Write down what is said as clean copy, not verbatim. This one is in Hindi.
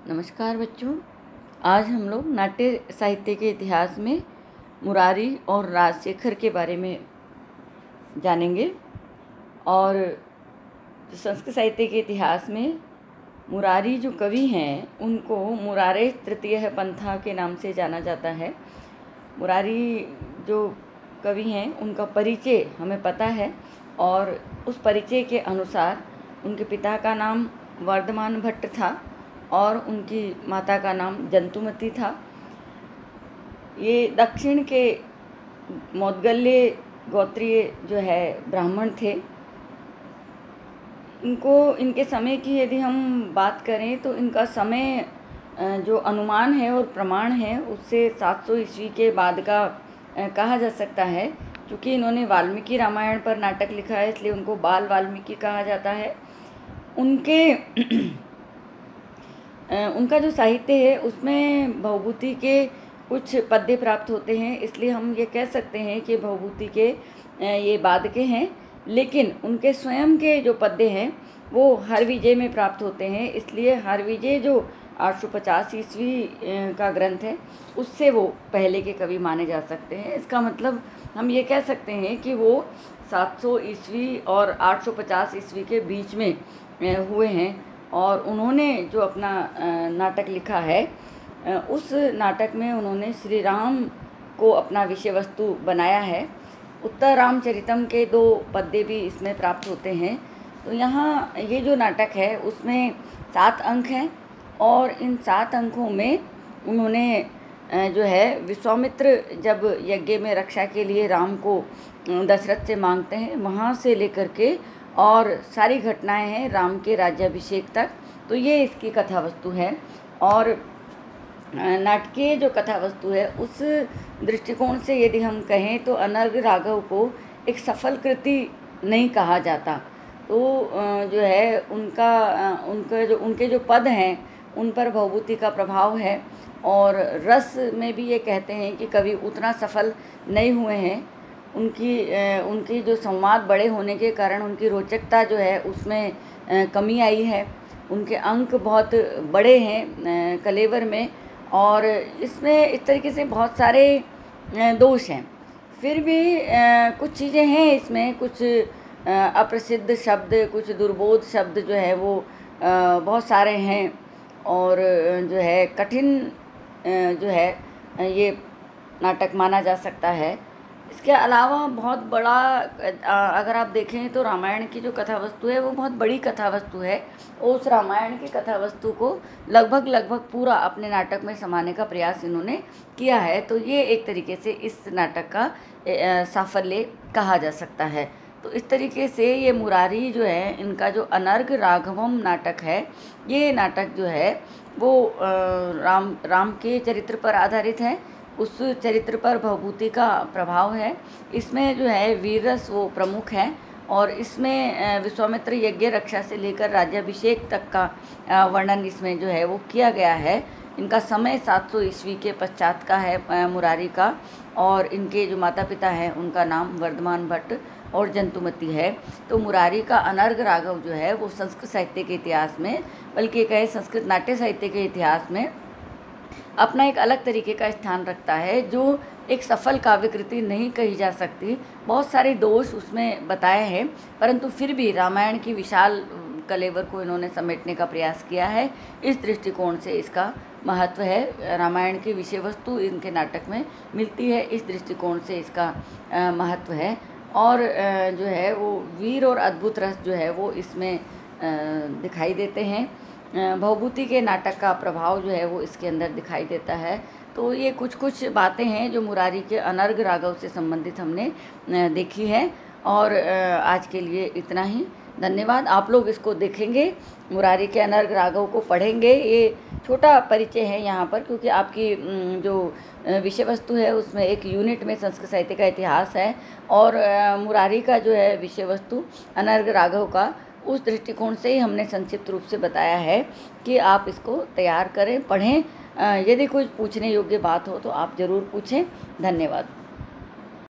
नमस्कार बच्चों। आज हम लोग नाट्य साहित्य के इतिहास में मुरारी और राजशेखर के बारे में जानेंगे। और संस्कृत साहित्य के इतिहास में मुरारी जो कवि हैं उनको मुरारे तृतीय पंथा के नाम से जाना जाता है। मुरारी जो कवि हैं उनका परिचय हमें पता है और उस परिचय के अनुसार उनके पिता का नाम वर्धमान भट्ट था और उनकी माता का नाम जंतुमती था। ये दक्षिण के मौदगल्य गोत्रीय जो है ब्राह्मण थे। इनके समय की यदि हम बात करें तो इनका समय जो अनुमान है और प्रमाण है उससे 700 ईस्वी के बाद का कहा जा सकता है। क्योंकि इन्होंने वाल्मीकि रामायण पर नाटक लिखा है इसलिए उनको बाल वाल्मीकि कहा जाता है। उनका जो साहित्य है उसमें भवभूति के कुछ पद्य प्राप्त होते हैं, इसलिए हम ये कह सकते हैं कि भवभूति के ये बाद के हैं। लेकिन उनके स्वयं के जो पद्य हैं वो हरविजय में प्राप्त होते हैं, इसलिए हरविजय जो 850 ईस्वी का ग्रंथ है उससे वो पहले के कवि माने जा सकते हैं। इसका मतलब हम ये कह सकते हैं कि वो 700 ईस्वी और 850 ईस्वी के बीच में हुए हैं। और उन्होंने जो अपना नाटक लिखा है उस नाटक में उन्होंने श्री राम को अपना विषय वस्तु बनाया है। उत्तर रामचरितम के 2 पद्य भी इसमें प्राप्त होते हैं। तो यहाँ ये जो नाटक है उसमें 7 अंक हैं और इन 7 अंकों में उन्होंने जो है विश्वामित्र जब यज्ञ में रक्षा के लिए राम को दशरथ से मांगते हैं वहाँ से लेकर के और सारी घटनाएं हैं राम के राज्याभिषेक तक, तो ये इसकी कथा वस्तु है। और नाटकीय जो कथा वस्तु है उस दृष्टिकोण से यदि हम कहें तो अनर्घ राघव को एक सफल कृति नहीं कहा जाता। तो जो है उनके जो पद हैं उन पर भवभूति का प्रभाव है और रस में भी ये कहते हैं कि कवि उतना सफल नहीं हुए हैं। उनकी जो संवाद बड़े होने के कारण उनकी रोचकता जो है उसमें कमी आई है। उनके अंक बहुत बड़े हैं कलेवर में और इसमें इस तरीके से बहुत सारे दोष हैं। फिर भी कुछ चीज़ें हैं इसमें, कुछ अप्रसिद्ध शब्द, कुछ दुर्बोध शब्द जो है वो बहुत सारे हैं और जो है कठिन जो है ये नाटक माना जा सकता है। इसके अलावा बहुत बड़ा अगर आप देखें तो रामायण की जो कथा वस्तु है वो बहुत बड़ी कथा वस्तु है। उस रामायण की कथा वस्तु को लगभग पूरा अपने नाटक में समाने का प्रयास इन्होंने किया है। तो ये एक तरीके से इस नाटक का साफल्य कहा जा सकता है। तो इस तरीके से ये मुरारी जो है इनका जो अनर्घ राघवम नाटक है, ये नाटक जो है वो राम के चरित्र पर आधारित है। उस चरित्र पर भवभूति का प्रभाव है। इसमें जो है वीररस वो प्रमुख है और इसमें विश्वामित्र यज्ञ रक्षा से लेकर राज्याभिषेक तक का वर्णन इसमें जो है वो किया गया है। इनका समय 700 ईस्वी के पश्चात का है मुरारी का और इनके जो माता पिता हैं उनका नाम वर्धमान भट्ट और जंतुमती है। तो मुरारी का अनर्घ राघव जो है वो संस्कृत साहित्य के इतिहास में, बल्कि कहे संस्कृत नाट्य साहित्य के इतिहास में अपना एक अलग तरीके का स्थान रखता है, जो एक सफल काव्यकृति नहीं कही जा सकती। बहुत सारे दोष उसमें बताए हैं परंतु फिर भी रामायण की विशाल कलेवर को इन्होंने समेटने का प्रयास किया है। इस दृष्टिकोण से इसका महत्व है। रामायण की विषय वस्तु इनके नाटक में मिलती है, इस दृष्टिकोण से इसका महत्व है। और जो है वो वीर और अद्भुत रस जो है वो इसमें दिखाई देते हैं। भवभूति के नाटक का प्रभाव जो है वो इसके अंदर दिखाई देता है। तो ये कुछ बातें हैं जो मुरारी के अनर्घ राघव से संबंधित हमने देखी है। और आज के लिए इतना ही। धन्यवाद। आप लोग इसको देखेंगे, मुरारी के अनर्घ राघव को पढ़ेंगे। ये छोटा परिचय है यहाँ पर क्योंकि आपकी जो विषय वस्तु है उसमें एक यूनिट में संस्कृत साहित्य का इतिहास है और मुरारी का जो है विषय वस्तु अनर्घ राघव का उस दृष्टिकोण से ही हमने संक्षिप्त रूप से बताया है कि आप इसको तैयार करें, पढ़ें। यदि कोई पूछने योग्य बात हो तो आप ज़रूर पूछें। धन्यवाद।